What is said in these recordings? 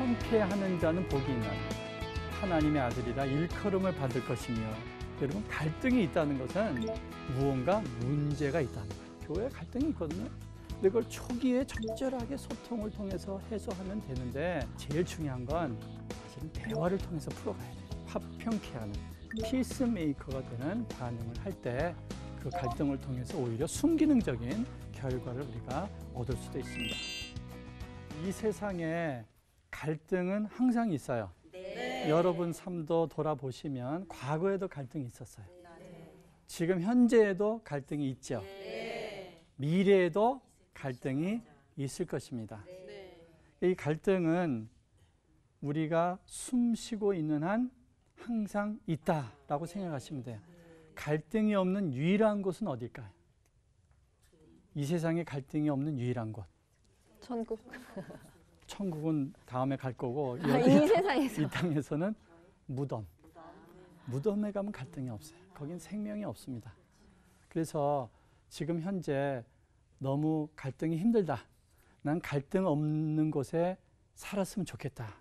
화평케하는 자는 복이 있나니 하나님의 아들이라 일컬음을 받을 것이며. 여러분, 갈등이 있다는 것은 무언가 문제가 있다는 거예요. 교회에 갈등이 있거든요. 근데 그걸 초기에 적절하게 소통을 통해서 해소하면 되는데, 제일 중요한 건 사실은 대화를 통해서 풀어가야 돼요. 화평케 하는 피스메이커가 되는 반응을 할 때 그 갈등을 통해서 오히려 순기능적인 결과를 우리가 얻을 수도 있습니다. 이 세상에 갈등은 항상 있어요. 네. 여러분 삶도 돌아보시면 과거에도 갈등이 있었어요. 네. 지금 현재에도 갈등이 있죠. 네. 미래에도 갈등이 있을 것입니다. 네. 이 갈등은 우리가 숨 쉬고 있는 한 항상 있다라고 생각하시면 돼요. 갈등이 없는 유일한 곳은 어딜까요? 이 세상에 갈등이 없는 유일한 곳. 천국. 천국은 다음에 갈 거고, 이 세상에서. 이 땅에서는 무덤. 무덤에 가면 갈등이 없어요. 거긴 생명이 없습니다. 그래서 지금 현재 너무 갈등이 힘들다. 난 갈등 없는 곳에 살았으면 좋겠다.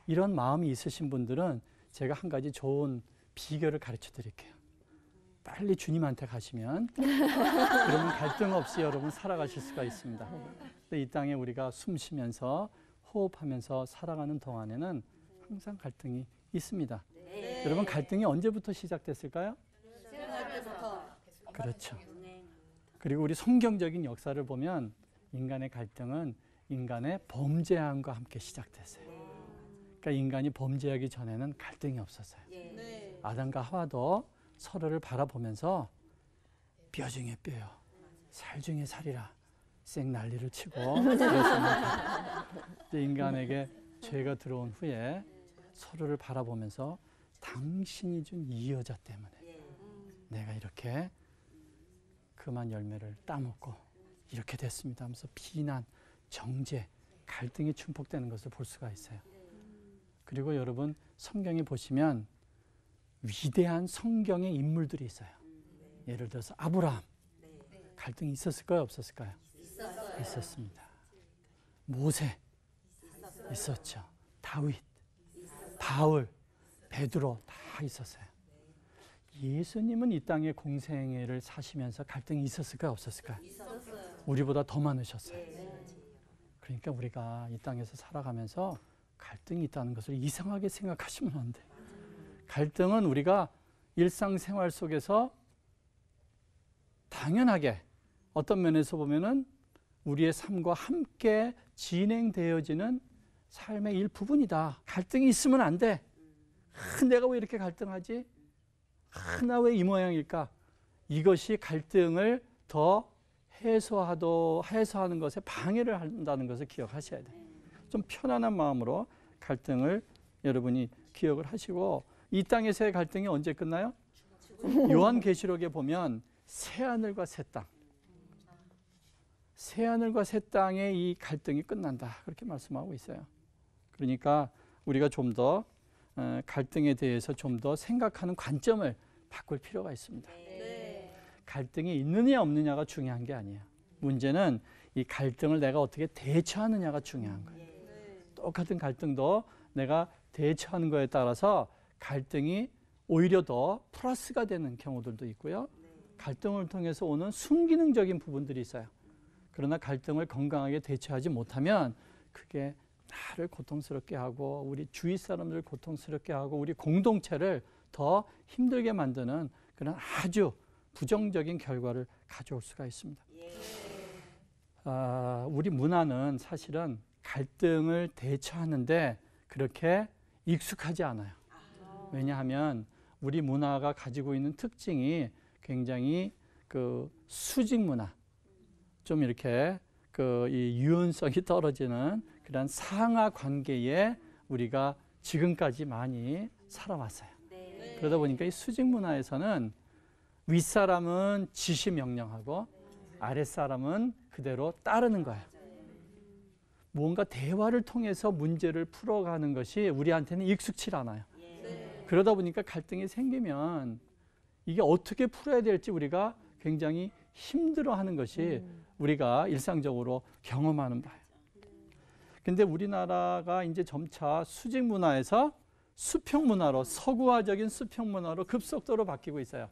이런 마음이 있으신 분들은 제가 한 가지 좋은 비결을 가르쳐 드릴게요. 빨리 주님한테 가시면 그러면 갈등 없이 여러분 살아가실 수가 있습니다. 근데 이 땅에 우리가 숨 쉬면서 호흡하면서 살아가는 동안에는 항상 갈등이 있습니다. 네. 여러분, 갈등이 언제부터 시작됐을까요? 그렇죠. 그리고 우리 성경적인 역사를 보면 인간의 갈등은 인간의 범죄함과 함께 시작됐어요. 그러니까 인간이 범죄하기 전에는 갈등이 없었어요. 아담과 하와도 서로를 바라보면서 뼈 중에 뼈요, 살 중에 살이라 쌩 난리를 치고 인간에게 죄가 들어온 후에 서로를 바라보면서 당신이 준 이 여자 때문에 내가 이렇게 그만 열매를 따먹고 이렇게 됐습니다 하면서 비난, 정죄, 갈등이 충폭되는 것을 볼 수가 있어요. 그리고 여러분, 성경에 보시면 위대한 성경의 인물들이 있어요. 예를 들어서 아브라함. 갈등이 있었을까요? 없었을까요? 있었습니다. 모세. 있었죠. 다윗, 바울, 베드로 다 있었어요. 예수님은 이 땅의 공생애를 사시면서 갈등이 있었을까요? 없었을까요? 우리보다 더 많으셨어요. 그러니까 우리가 이 땅에서 살아가면서 갈등이 있다는 것을 이상하게 생각하시면 안 돼요. 갈등은 우리가 일상생활 속에서 당연하게 어떤 면에서 보면은 우리의 삶과 함께 진행되어지는 삶의 일부분이다. 갈등이 있으면 안 돼. 내가 왜 이렇게 갈등하지? 나 왜 이 모양일까? 이것이 갈등을 더 해소하는 것에 방해를 한다는 것을 기억하셔야 돼요. 좀 편안한 마음으로 갈등을 여러분이 기억을 하시고, 이 땅에서의 갈등이 언제 끝나요? 요한계시록에 보면 새하늘과 새 땅, 새하늘과 새 땅의 이 갈등이 끝난다, 그렇게 말씀하고 있어요. 그러니까 우리가 좀 더 갈등에 대해서 좀 더 생각하는 관점을 바꿀 필요가 있습니다. 갈등이 있느냐 없느냐가 중요한 게 아니에요. 문제는 이 갈등을 내가 어떻게 대처하느냐가 중요한 거예요. 똑같은 갈등도 내가 대처하는 거에 따라서 갈등이 오히려 더 플러스가 되는 경우들도 있고요. 갈등을 통해서 오는 순기능적인 부분들이 있어요. 그러나 갈등을 건강하게 대처하지 못하면 그게 나를 고통스럽게 하고 우리 주위 사람들을 고통스럽게 하고 우리 공동체를 더 힘들게 만드는 그런 아주 부정적인 결과를 가져올 수가 있습니다. 우리 문화는 사실은 갈등을 대처하는데 그렇게 익숙하지 않아요. 왜냐하면 우리 문화가 가지고 있는 특징이 굉장히 그 수직 문화, 좀 이렇게 이 유연성이 떨어지는 그런 상하 관계에 우리가 지금까지 많이 살아왔어요. 그러다 보니까 이 수직 문화에서는 윗사람은 지시 명령하고 아랫사람은 그대로 따르는 거예요. 뭔가 대화를 통해서 문제를 풀어가는 것이 우리한테는 익숙치 않아요. 그러다 보니까 갈등이 생기면 이게 어떻게 풀어야 될지 우리가 굉장히 힘들어하는 것이 우리가 일상적으로 경험하는 바예요. 근데 우리나라가 이제 점차 수직 문화에서 수평 문화로, 서구화적인 수평 문화로 급속도로 바뀌고 있어요.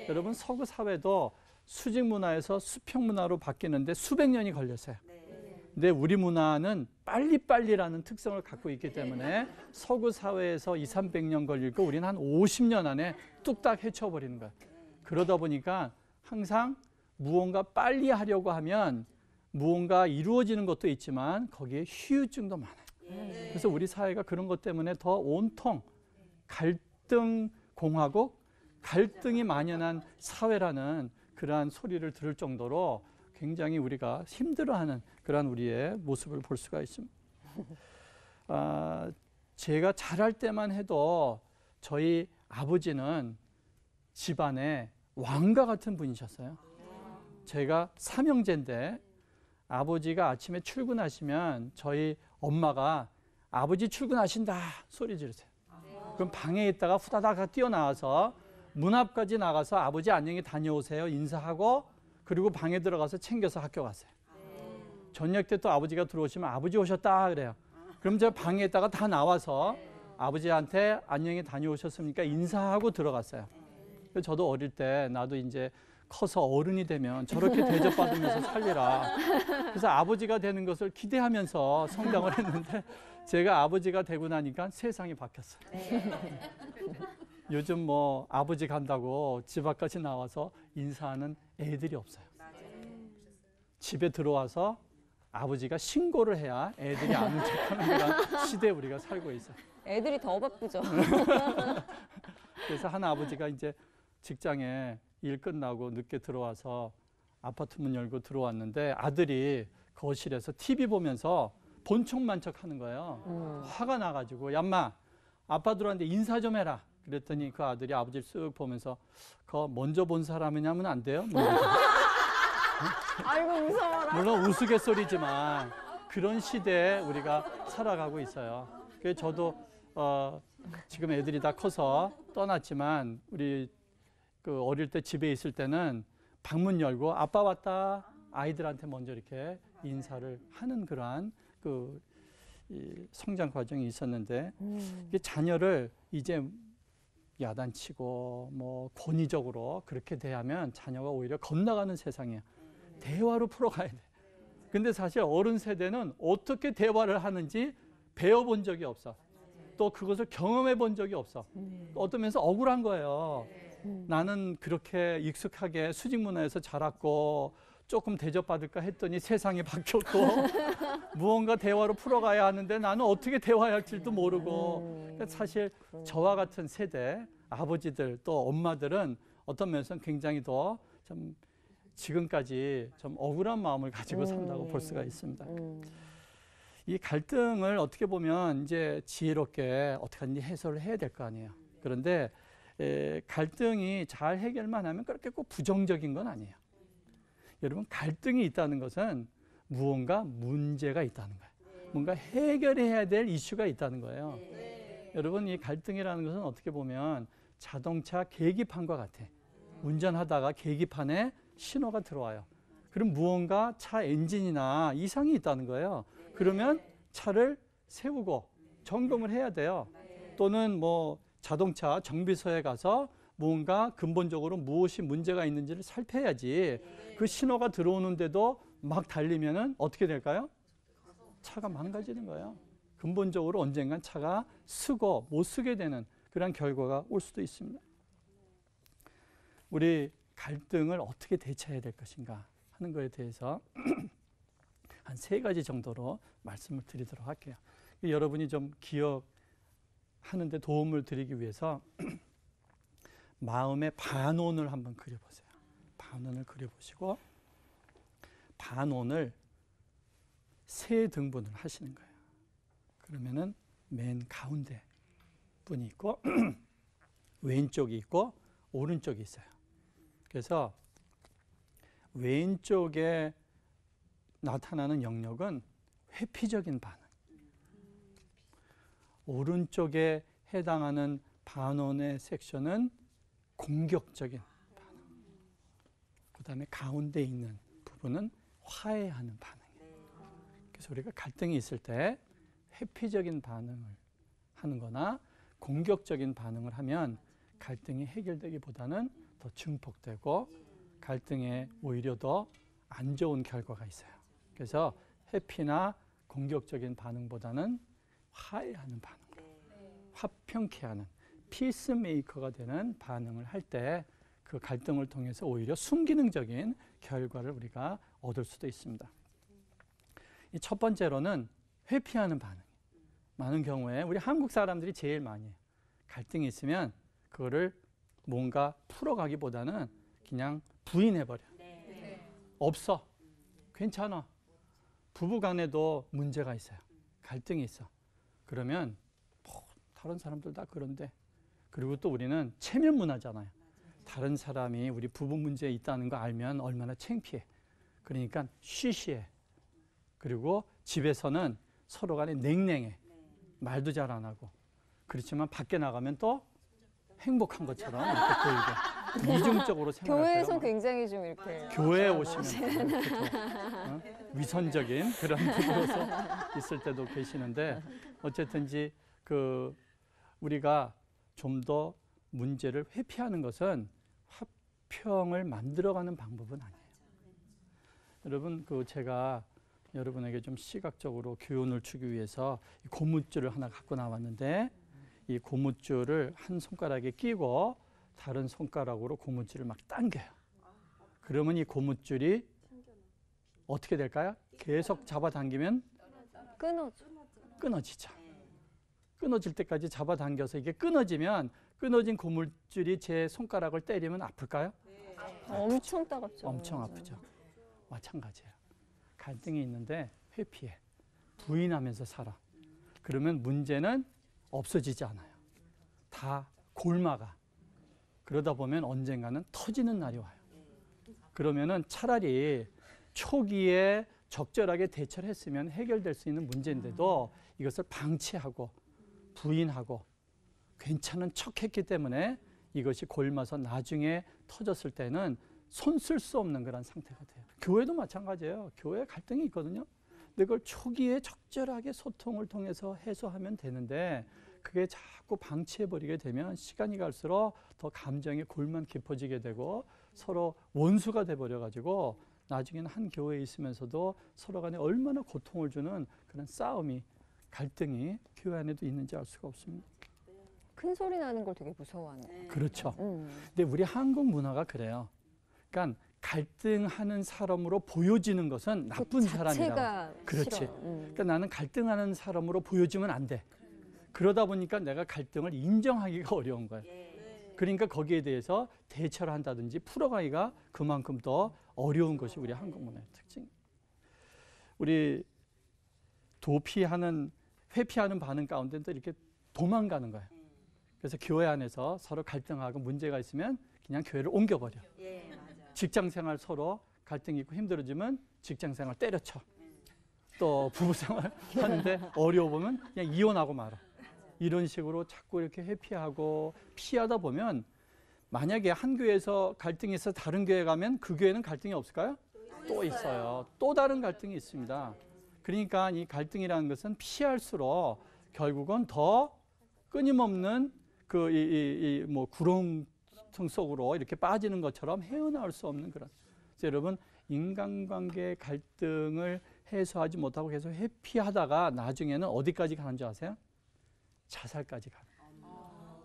여러분, 서구 사회도 수직 문화에서 수평 문화로 바뀌는데 수백 년이 걸렸어요. 근데 우리 문화는 빨리빨리라는 특성을 갖고 있기 때문에 서구 사회에서 200~300년 걸리고 우리는 한 50년 안에 뚝딱 헤쳐버리는 거예요. 그러다 보니까 항상 무언가 빨리 하려고 하면 무언가 이루어지는 것도 있지만 거기에 후유증도 많아요. 그래서 우리 사회가 그런 것 때문에 더 온통 갈등 공화국, 갈등이 만연한 사회라는 그러한 소리를 들을 정도로 굉장히 우리가 힘들어하는 그러한 우리의 모습을 볼 수가 있습니다. 제가 자랄 때만 해도 저희 아버지는 집안에 왕과 같은 분이셨어요. 제가 삼형제인데 아버지가 아침에 출근하시면 저희 엄마가 아버지 출근하신다 소리 지르세요. 그럼 방에 있다가 후다닥 뛰어나와서 문 앞까지 나가서 아버지 안녕히 다녀오세요 인사하고 그리고 방에 들어가서 챙겨서 학교 갔어요. 저녁 때 또 아버지가 들어오시면 아버지 오셨다 그래요. 그럼 저 방에 있다가 다 나와서 아버지한테 안녕히 다녀오셨습니까 인사하고 들어갔어요. 저도 어릴 때 나도 이제 커서 어른이 되면 저렇게 대접받으면서 살리라. 그래서 아버지가 되는 것을 기대하면서 성장을 했는데 제가 아버지가 되고 나니까 세상이 바뀌었어요. 요즘 뭐 아버지 간다고 집 앞까지 나와서 인사하는 애들이 없어요. 집에 들어와서 아버지가 신고를 해야 애들이 아는 척하는 그런 시대에 우리가 살고 있어요. 애들이 더 바쁘죠. 그래서 한 아버지가 이제 직장에 일 끝나고 늦게 들어와서 아파트 문 열고 들어왔는데 아들이 거실에서 TV 보면서 본청만 척 하는 거예요. 화가 나가지고 얌마 아빠 들어왔는데 인사 좀 해라. 그랬더니 그 아들이 아버지를 쓱 보면서 그거 먼저 본 사람이냐면 안 돼요? 뭐 아이고 무서워라. 물론 우스갯소리지만 그런 시대에 우리가 살아가고 있어요. 그래서 저도 지금 애들이 다 커서 떠났지만 우리 그 어릴 때 집에 있을 때는 방문 열고 아빠 왔다 아이들한테 먼저 이렇게 인사를 하는 그러한 그 이 성장 과정이 있었는데 이게 자녀를 이제 야단치고 뭐 권위적으로 그렇게 대하면 자녀가 오히려 겁나가는 세상이에요. 대화로 풀어가야 돼. 근데 사실 어른 세대는 어떻게 대화를 하는지 배워본 적이 없어. 또 그것을 경험해 본 적이 없어. 어떤 면에서 억울한 거예요. 나는 그렇게 익숙하게 수직 문화에서 자랐고 조금 대접받을까 했더니 세상이 바뀌었고 무언가 대화로 풀어가야 하는데 나는 어떻게 대화해야 할지도 모르고 사실 저와 같은 세대 아버지들 또 엄마들은 어떤 면에서는 굉장히 더 좀 지금까지 좀 억울한 마음을 가지고 산다고 볼 수가 있습니다. 이 갈등을 어떻게 보면 이제 지혜롭게 어떻게 하는지 해소를 해야 될 거 아니에요. 그런데 갈등이 잘 해결만 하면 그렇게 꼭 부정적인 건 아니에요. 여러분 갈등이 있다는 것은 무언가 문제가 있다는 거예요. 뭔가 해결해야 될 이슈가 있다는 거예요. 여러분 이 갈등이라는 것은 어떻게 보면 자동차 계기판과 같아. 운전하다가 계기판에 신호가 들어와요. 그럼 무언가 차 엔진이나 이상이 있다는 거예요. 그러면 차를 세우고 점검을 해야 돼요. 또는 뭐 자동차 정비소에 가서 뭔가 근본적으로 무엇이 문제가 있는지를 살펴야지. 그 신호가 들어오는데도 막 달리면은 어떻게 될까요? 차가 망가지는 거예요. 근본적으로 언젠간 차가 쓰고 못 쓰게 되는 그런 결과가 올 수도 있습니다. 우리 갈등을 어떻게 대처해야 될 것인가 하는 것에 대해서 한 3가지 정도로 말씀을 드리도록 할게요. 여러분이 좀 기억하는 데 도움을 드리기 위해서 마음의 반원을 한번 그려보세요. 반원을 그려보시고 반원을 3등분을 하시는 거예요. 그러면은 맨 가운데 분이 있고 왼쪽이 있고 오른쪽이 있어요. 그래서 왼쪽에 나타나는 영역은 회피적인 반응, 오른쪽에 해당하는 반원의 섹션은 공격적인 반응, 그 다음에 가운데 있는 부분은 화해하는 반응이에요. 그래서 우리가 갈등이 있을 때 회피적인 반응을 하는 거나 공격적인 반응을 하면 갈등이 해결되기보다는 더 증폭되고 갈등에 오히려 더 안 좋은 결과가 있어요. 그래서 회피나 공격적인 반응보다는 화해하는 반응으로 화평케 하는 피스메이커가 되는 반응을 할 때 그 갈등을 통해서 오히려 순기능적인 결과를 우리가 얻을 수도 있습니다. 이 첫 번째로는 회피하는 반응. 많은 경우에 우리 한국 사람들이 제일 많이 해요. 갈등이 있으면 그거를 뭔가 풀어가기보다는 그냥 부인해버려. 없어. 괜찮아. 부부 간에도 문제가 있어요. 갈등이 있어. 그러면 다른 사람들 다 그런데. 그리고 또 우리는 체면 문화잖아요. 다른 사람이 우리 부부 문제에 있다는 거 알면 얼마나 창피해. 그러니까 쉬쉬해. 그리고 집에서는 서로 간에 냉랭해. 말도 잘 안 하고. 그렇지만 밖에 나가면 또 행복한 것처럼 이렇게 보이고. 이중적으로 생각할 교회에서 때가 굉장히 좀 이렇게 교회에 오시면 이렇게 좀, 위선적인 그런 분으로서 있을 때도 계시는데 어쨌든지 우리가 좀 더 문제를 회피하는 것은 화평을 만들어가는 방법은 아니에요. 여러분 제가 여러분에게 좀 시각적으로 교훈을 주기 위해서 고무줄을 하나 갖고 나왔는데 이 고무줄을 한 손가락에 끼고 다른 손가락으로 고무줄을 막 당겨요. 그러면 이 고무줄이 어떻게 될까요? 계속 잡아당기면 끊어지죠. 끊어질 때까지 잡아당겨서 이게 끊어지면 끊어진 고무줄이 제 손가락을 때리면 아플까요? 엄청 따갑죠. 엄청 아프죠. 마찬가지예요. 갈등이 있는데 회피해. 부인하면서 살아. 그러면 문제는 없어지지 않아요. 다 골마가. 그러다 보면 언젠가는 터지는 날이 와요. 그러면은 차라리 초기에 적절하게 대처를 했으면 해결될 수 있는 문제인데도 이것을 방치하고 부인하고 괜찮은 척했기 때문에 이것이 골마서 나중에 터졌을 때는 손 쓸 수 없는 그런 상태가 돼요. 교회도 마찬가지예요. 교회에 갈등이 있거든요. 근데 그걸 초기에 적절하게 소통을 통해서 해소하면 되는데 그게 자꾸 방치해버리게 되면 시간이 갈수록 더 감정의 골만 깊어지게 되고 서로 원수가 돼버려가지고 나중에는 한 교회에 있으면서도 서로 간에 얼마나 고통을 주는 그런 싸움이 갈등이 교회 안에도 있는지 알 수가 없습니다. 큰 소리 나는 걸 되게 무서워하는. 그렇죠. 근데 우리 한국 문화가 그래요. 그러니까 갈등하는 사람으로 보여지는 것은 나쁜 사람이라고. 그렇지. 그러니까 나는 갈등하는 사람으로 보여지면 안 돼. 그러다 보니까 내가 갈등을 인정하기가 어려운 거예요. 그러니까 거기에 대해서 대처를 한다든지 풀어가기가 그만큼 더 어려운 것이 우리 한국 문화의 특징. 우리 회피하는 반응 가운데도 이렇게 도망가는 거예요. 그래서 교회 안에서 서로 갈등하고 문제가 있으면 그냥 교회를 옮겨버려. 직장생활 서로 갈등이 있고 힘들어지면 직장생활 때려쳐. 또 부부생활 하는데 어려워보면 그냥 이혼하고 말아. 이런 식으로 자꾸 이렇게 회피하고 피하다 보면 만약에 한 교회에서 갈등이 있어서 다른 교회 가면 그 교회는 갈등이 없을까요? 또 있어요. 또 다른 갈등이 있습니다. 그러니까 이 갈등이라는 것은 피할수록 결국은 더 끊임없는 구렁텅 속으로 이렇게 빠지는 것처럼 헤어나올 수 없는 그런. 그래서 여러분 인간관계 갈등을 해소하지 못하고 계속 회피하다가 나중에는 어디까지 가는 줄 아세요? 자살까지 가는.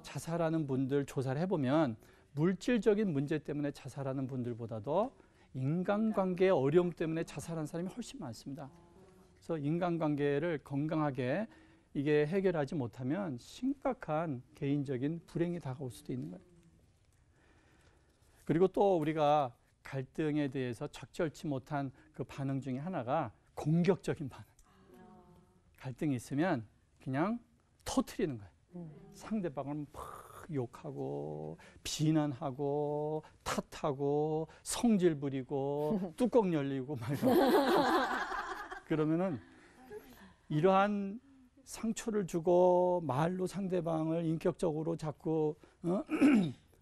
자살하는 분들 조사를 해보면 물질적인 문제 때문에 자살하는 분들보다도 인간관계의 어려움 때문에 자살하는 사람이 훨씬 많습니다. 그래서 인간관계를 건강하게 이게 해결하지 못하면 심각한 개인적인 불행이 다가올 수도 있는 거예요. 그리고 또 우리가 갈등에 대해서 적절치 못한 그 반응 중에 하나가 공격적인 반응. 갈등이 있으면 그냥 터뜨리는 거예요. 상대방을 막 욕하고 비난하고 탓하고 성질 부리고 뚜껑 열리고 막 그러면은 이러한 상처를 주고 말로 상대방을 인격적으로 자꾸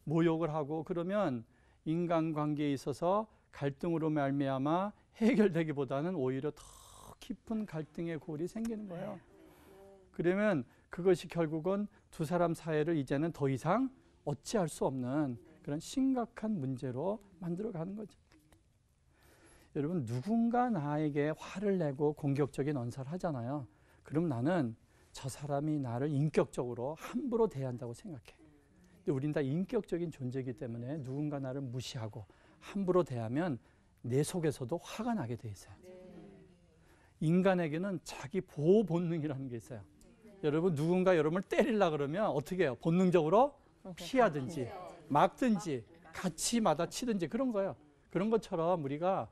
모욕을 하고 그러면 인간관계에 있어서 갈등으로 말미암아 해결되기보다는 오히려 더 깊은 갈등의 골이 생기는 거예요. 그러면 그것이 결국은 두 사람 사이를 이제는 더 이상 어찌할 수 없는 그런 심각한 문제로 만들어가는 거죠. 여러분, 누군가 나에게 화를 내고 공격적인 언사를 하잖아요. 그럼 나는 저 사람이 나를 인격적으로 함부로 대한다고 생각해. 근데 우린 다 인격적인 존재이기 때문에 누군가 나를 무시하고 함부로 대하면 내 속에서도 화가 나게 돼 있어요. 인간에게는 자기 보호 본능이라는 게 있어요. 여러분, 누군가 여러분을 때리려고 그러면 어떻게 해요? 본능적으로 피하든지 막든지 같이 맞아치든지 그런 거예요. 그런 것처럼 우리가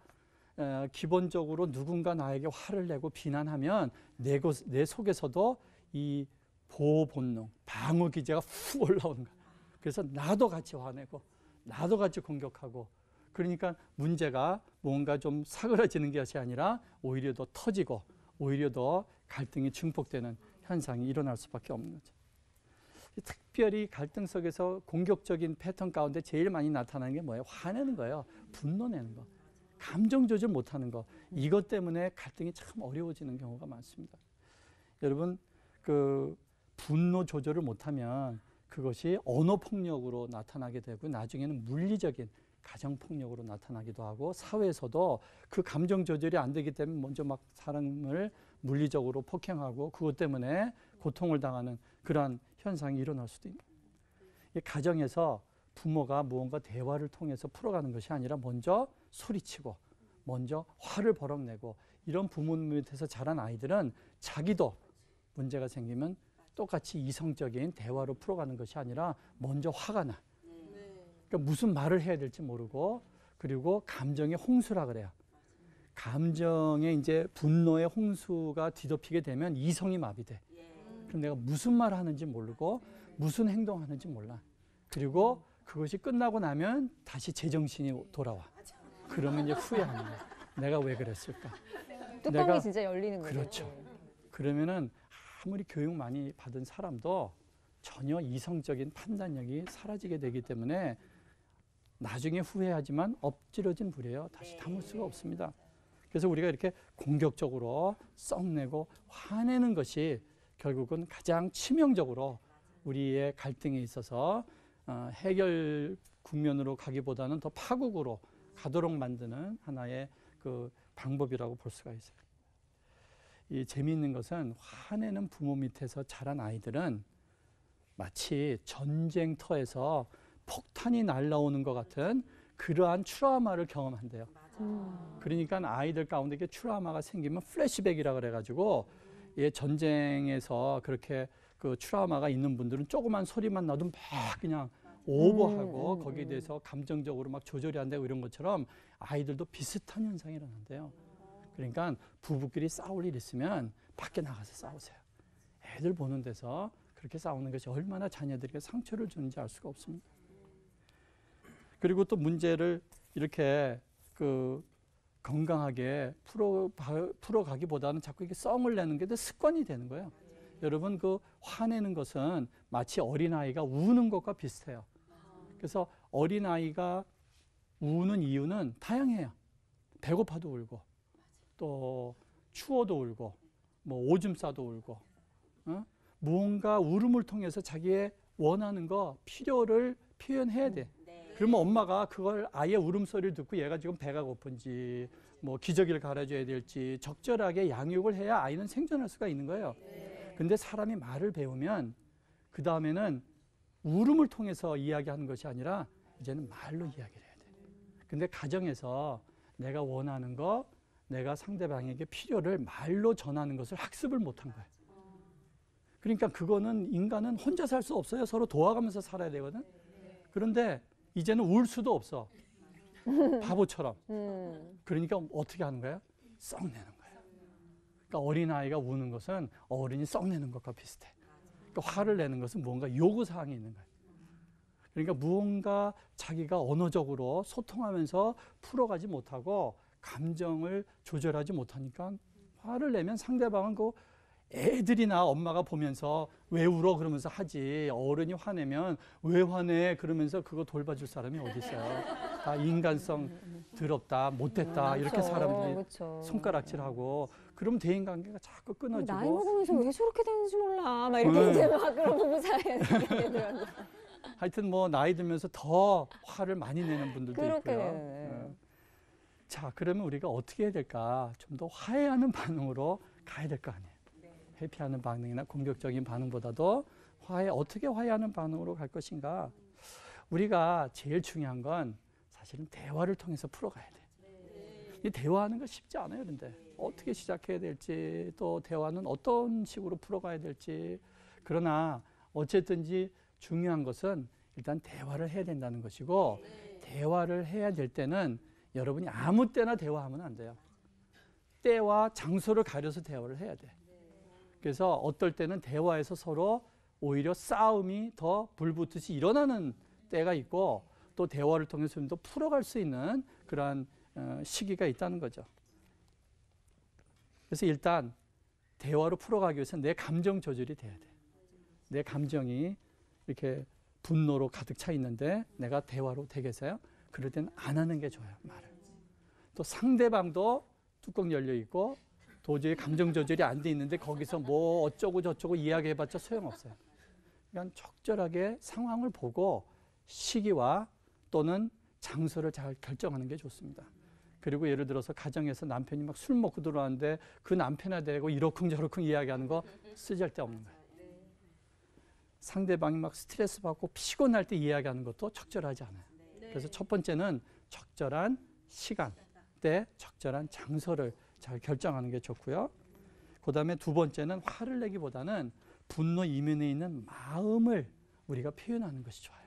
기본적으로 누군가 나에게 화를 내고 비난하면 내 속에서도 이 보호 본능, 방어 기제가 훅 올라오는 거예요. 그래서 나도 같이 화내고 나도 같이 공격하고, 그러니까 문제가 뭔가 좀 사그라지는 것이 아니라 오히려 더 터지고 오히려 더 갈등이 증폭되는 현상이 일어날 수밖에 없는 거죠. 특별히 갈등 속에서 공격적인 패턴 가운데 제일 많이 나타나는 게 뭐예요? 화내는 거예요. 분노내는 거. 감정 조절 못하는 거. 이것 때문에 갈등이 참 어려워지는 경우가 많습니다. 여러분, 그 분노 조절을 못하면 그것이 언어폭력으로 나타나게 되고 나중에는 물리적인 가정폭력으로 나타나기도 하고, 사회에서도 그 감정 조절이 안 되기 때문에 먼저 막 사람을 물리적으로 폭행하고 그것 때문에 고통을 당하는 그러한 현상이 일어날 수도 있는 거예요. 가정에서 부모가 무언가 대화를 통해서 풀어가는 것이 아니라 먼저 소리치고 먼저 화를 버럭내고, 이런 부모 밑에서 자란 아이들은 자기도 문제가 생기면 똑같이 이성적인 대화로 풀어가는 것이 아니라 먼저 화가 나. 그러니까 무슨 말을 해야 될지 모르고, 그리고 감정의 홍수라 그래요. 감정의 이제 분노의 홍수가 뒤덮이게 되면 이성이 마비돼. 그럼 내가 무슨 말을 하는지 모르고 무슨 행동하는지 몰라. 그리고 그것이 끝나고 나면 다시 제정신이 돌아와. 그러면 이제 후회하는 거야. 내가 왜 그랬을까? 뚜껑이 진짜 열리는 거죠. 그렇죠. 그러면은 아무리 교육 많이 받은 사람도 전혀 이성적인 판단력이 사라지게 되기 때문에 나중에 후회하지만 엎질러진 불이에요. 다시 담을 수가 없습니다. 그래서 우리가 이렇게 공격적으로 썩내고 화내는 것이 결국은 가장 치명적으로 우리의 갈등에 있어서 해결 국면으로 가기보다는 더 파국으로 가도록 만드는 하나의 그 방법이라고 볼 수가 있어요. 이 재미있는 것은 화내는 부모 밑에서 자란 아이들은 마치 전쟁터에서 폭탄이 날아오는 것 같은 그러한 트라우마를 경험한대요. 그러니까 아이들 가운데 이렇게 트라우마가 생기면 플래시백이라 그래가지고, 예, 전쟁에서 그렇게 그 트라우마가 있는 분들은 조그만 소리만 나도 막 그냥 오버하고 거기에 대해서 감정적으로 막 조절이 안 되고 이런 것처럼 아이들도 비슷한 현상이 일어난대요. 그러니까 부부끼리 싸울 일 있으면 밖에 나가서 싸우세요. 애들 보는 데서 그렇게 싸우는 것이 얼마나 자녀들에게 상처를 주는지 알 수가 없습니다. 그리고 또 문제를 이렇게 그 건강하게 풀어가기보다는 자꾸 이렇게 썽을 내는 게 습관이 되는 거예요. 여러분, 그 화내는 것은 마치 어린아이가 우는 것과 비슷해요. 그래서 어린아이가 우는 이유는 다양해요. 배고파도 울고, 또 추워도 울고, 뭐 오줌 싸도 울고, 무언가 울음을 통해서 자기의 원하는 거, 필요를 표현해야 돼. 그러면 엄마가 그걸 아이의 울음소리를 듣고 얘가 지금 배가 고픈지 뭐 기저귀를 갈아줘야 될지 적절하게 양육을 해야 아이는 생존할 수가 있는 거예요. 근데 사람이 말을 배우면 그 다음에는 울음을 통해서 이야기하는 것이 아니라 이제는 말로 이야기를 해야 돼. 근데 가정에서 내가 원하는 거, 내가 상대방에게 필요를 말로 전하는 것을 학습을 못한 거예요. 그러니까 그거는 인간은 혼자 살 수 없어요. 서로 도와가면서 살아야 되거든. 그런데 이제는 울 수도 없어. 바보처럼. 그러니까 어떻게 하는 거예요? 썩내는 거예요. 그러니까 어린아이가 우는 것은 어른이 썩내는 것과 비슷해. 그러니까 화를 내는 것은 무언가 요구사항이 있는 거예요. 그러니까 무언가 자기가 언어적으로 소통하면서 풀어가지 못하고 감정을 조절하지 못하니까 화를 내면 상대방은 그 애들이나 엄마가 보면서 왜 울어 그러면서 하지, 어른이 화내면 왜 화내 그러면서 그거 돌봐줄 사람이 어디 있어요. 다 인간성 더럽다, 못됐다 이렇게 그렇죠. 사람들이 그렇죠. 손가락질하고 그럼 대인관계가 자꾸 끊어지고 나이 먹으면서 왜 저렇게 되는지 몰라. 막 이렇게 이제 막 그런 부부 사이에 얘기하더라고요. 하여튼 뭐 나이 들면서 더 화를 많이 내는 분들도 그렇게 있고요. 되네. 자, 그러면 우리가 어떻게 해야 될까? 좀 더 화해하는 반응으로 가야 될 거 아니에요. 회피하는 반응이나 공격적인 반응보다도 어떻게 화해하는 반응으로 갈 것인가? 우리가 제일 중요한 건 사실은 대화를 통해서 풀어가야 돼. 이 대화하는 거 쉽지 않아요. 그런데 어떻게 시작해야 될지, 또 대화는 어떤 식으로 풀어가야 될지. 그러나 어쨌든지 중요한 것은 일단 대화를 해야 된다는 것이고, 대화를 해야 될 때는 여러분이 아무 때나 대화하면 안 돼요. 때와 장소를 가려서 대화를 해야 돼. 그래서 어떨 때는 대화에서 서로 오히려 싸움이 더 불붙듯이 일어나는 때가 있고, 또 대화를 통해서 좀 더 풀어갈 수 있는 그러한 시기가 있다는 거죠. 그래서 일단 대화로 풀어가기 위해서 내 감정 조절이 돼야 돼. 내 감정이 이렇게 분노로 가득 차 있는데 내가 대화로 되겠어요? 그럴 때는 안 하는 게 좋아요, 말을. 또 상대방도 뚜껑 열려 있고 도저히 감정 조절이 안 돼 있는데 거기서 뭐 어쩌고 저쩌고 이야기해봤자 소용없어요. 그러니까 적절하게 상황을 보고 시기와 또는 장소를 잘 결정하는 게 좋습니다. 그리고 예를 들어서 가정에서 남편이 막 술 먹고 들어왔는데 그 남편에 대고 이러쿵저러쿵 이야기하는 거 쓰잘데없는 거예요. 상대방이 막 스트레스 받고 피곤할 때 이야기하는 것도 적절하지 않아요. 그래서 첫 번째는 적절한 시간, 때, 적절한 장소를 잘 결정하는 게 좋고요. 그 다음에 두 번째는 화를 내기보다는 분노 이면에 있는 마음을 우리가 표현하는 것이 좋아요.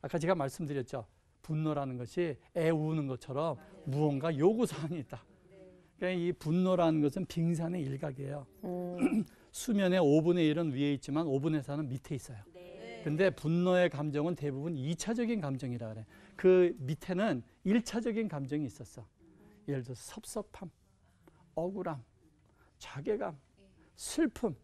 아까 제가 말씀드렸죠. 분노라는 것이 애 우는 것처럼 무언가 요구사항이 있다. 그러니까 이 분노라는 것은 빙산의 일각이에요. 수면의 5분의 1은 위에 있지만 5분의 4는 밑에 있어요. 근데 분노의 감정은 대부분 2차적인 감정이라 그래. 그 밑에는 1차적인 감정이 있었어. 예를 들어서 섭섭함, 억울함, 자괴감, 슬픔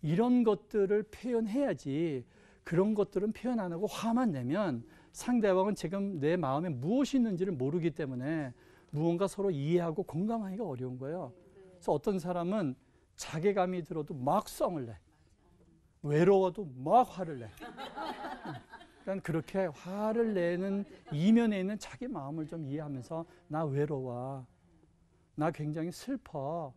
이런 것들을 표현해야지. 그런 것들은 표현 안 하고 화만 내면 상대방은 지금 내 마음에 무엇이 있는지를 모르기 때문에 무언가 서로 이해하고 공감하기가 어려운 거예요. 그래서 어떤 사람은 자괴감이 들어도 막 성을 내. 외로워도 막 화를 내. 그러니까 그렇게 화를 내는 이면에 있는 자기 마음을 좀 이해하면서 나 외로워, 나 굉장히 슬퍼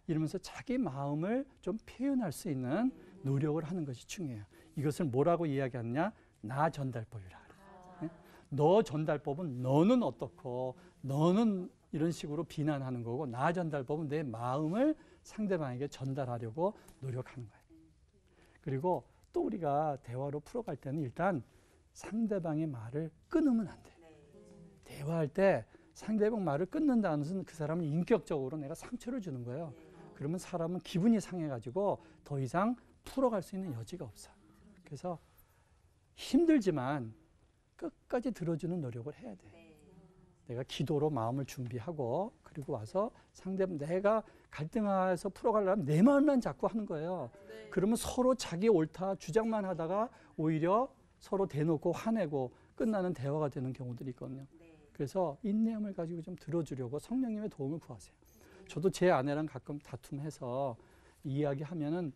이러면서 자기 마음을 좀 표현할 수 있는 노력을 하는 것이 중요해요. 이것을 뭐라고 이야기하느냐? 나 전달법이라 그래요. 너 전달법은 너는 어떻고 너는 이런 식으로 비난하는 거고, 나 전달법은 내 마음을 상대방에게 전달하려고 노력하는 거예요. 그리고 또 우리가 대화로 풀어갈 때는 일단 상대방의 말을 끊으면 안 돼. 대화할 때 상대방 말을 끊는다는 것은 그 사람은 인격적으로 내가 상처를 주는 거예요. 그러면 사람은 기분이 상해가지고 더 이상 풀어갈 수 있는 여지가 없어. 그래서 힘들지만 끝까지 들어주는 노력을 해야 돼. 내가 기도로 마음을 준비하고 그리고 와서 상대방 내가 갈등해서 풀어가려면 내 말만 자꾸 하는 거예요. 그러면 서로 자기 옳다 주장만 하다가 오히려 서로 대놓고 화내고 끝나는 대화가 되는 경우들이 있거든요. 그래서 인내함을 가지고 좀 들어주려고 성령님의 도움을 구하세요. 저도 제 아내랑 가끔 다툼해서 이야기하면은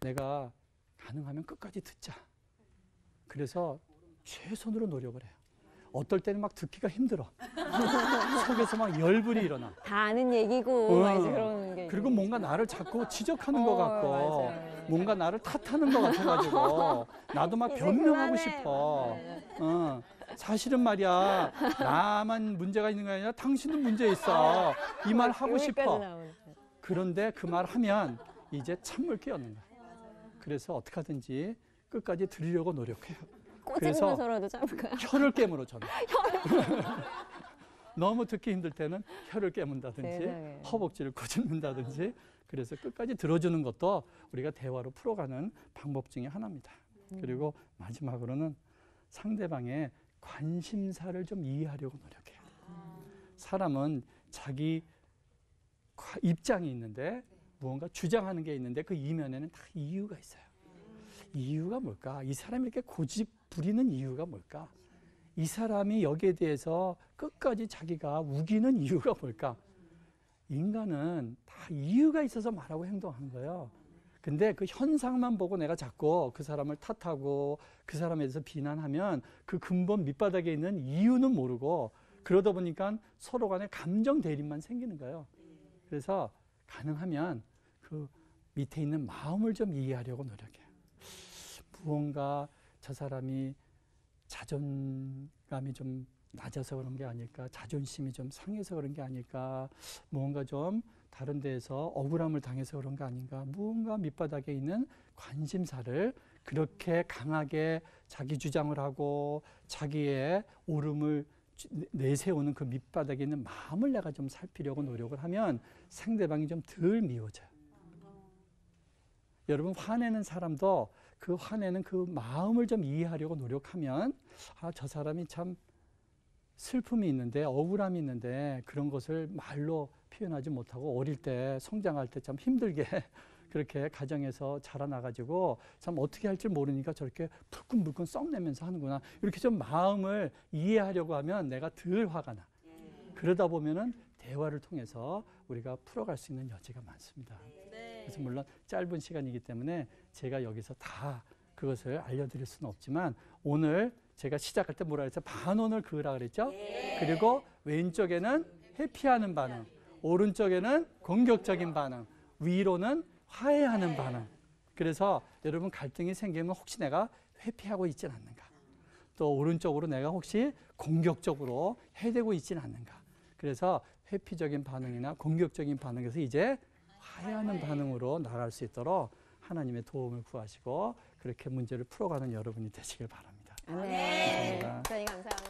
내가 가능하면 끝까지 듣자. 그래서 최선으로 노력을 해요. 어떨 때는 막 듣기가 힘들어. 속에서 막 열불이 일어나. 다 아는 얘기고 막 이제 그런 게 그리고 뭔가 나를 자꾸 지적하는 것 같고 맞아요. 뭔가 나를 탓하는 것 같아가지고 나도 막 이제 변명하고 그만해. 싶어. 사실은 말이야 나만 문제가 있는 게 아니라 당신도 문제 있어. 이 말 하고 여기까지 싶어. 나오네. 그런데 그 말 하면 이제 찬물 끼얹는 거야. 그래서 어떻게 하든지 끝까지 들으려고 노력해요. 그래서 꼬집으면서라도 잡을까요? 혀를 깨물어 저는. 너무 듣기 힘들 때는 혀를 깨문다든지 세상에. 허벅지를 꼬집는다든지 그래서 끝까지 들어주는 것도 우리가 대화로 풀어가는 방법 중에 하나입니다. 그리고 마지막으로는 상대방의 관심사를 좀 이해하려고 노력해요. 사람은 자기 입장이 있는데 무언가 주장하는 게 있는데 그 이면에는 다 이유가 있어요. 이유가 뭘까? 이 사람이 이렇게 고집 부리는 이유가 뭘까? 이 사람이 여기에 대해서 끝까지 자기가 우기는 이유가 뭘까? 인간은 다 이유가 있어서 말하고 행동하는 거예요. 근데 그 현상만 보고 내가 자꾸 그 사람을 탓하고 그 사람에 대해서 비난하면 그 근본 밑바닥에 있는 이유는 모르고 그러다 보니까 서로 간에 감정 대립만 생기는 거예요. 그래서 가능하면 그 밑에 있는 마음을 좀 이해하려고 노력해요. 무언가 저 사람이 자존감이 좀 낮아서 그런 게 아닐까, 자존심이 좀 상해서 그런 게 아닐까, 무언가 좀 다른 데에서 억울함을 당해서 그런 거 아닌가, 무언가 밑바닥에 있는 관심사를 그렇게 강하게 자기 주장을 하고 자기의 옳음을 내세우는 그 밑바닥에 있는 마음을 내가 좀 살피려고 노력을 하면 상대방이 좀 덜 미워져요. 여러분, 화내는 사람도 그 화내는 그 마음을 좀 이해하려고 노력하면 저 사람이 참 슬픔이 있는데, 억울함이 있는데 그런 것을 말로 표현하지 못하고 어릴 때 성장할 때 참 힘들게 그렇게 가정에서 자라나가지고 참 어떻게 할 줄 모르니까 저렇게 불끈불끈 썩내면서 하는구나, 이렇게 좀 마음을 이해하려고 하면 내가 덜 화가 나. 그러다 보면은 대화를 통해서 우리가 풀어갈 수 있는 여지가 많습니다. 그래서 물론 짧은 시간이기 때문에 제가 여기서 다 그것을 알려드릴 수는 없지만, 오늘 제가 시작할 때 뭐라 그랬죠? 반원을 그으라 그랬죠? 그리고 왼쪽에는 회피하는 반응, 오른쪽에는 공격적인 반응, 위로는 화해하는 반응. 그래서 여러분, 갈등이 생기면 혹시 내가 회피하고 있진 않는가? 또 오른쪽으로 내가 혹시 공격적으로 해대고 있진 않는가? 그래서 회피적인 반응이나 공격적인 반응에서 이제 화해하는 반응으로 나갈 수 있도록 하나님의 도움을 구하시고 그렇게 문제를 풀어가는 여러분이 되시길 바랍니다. 네. 감사합니다. 목사님 감사합니다.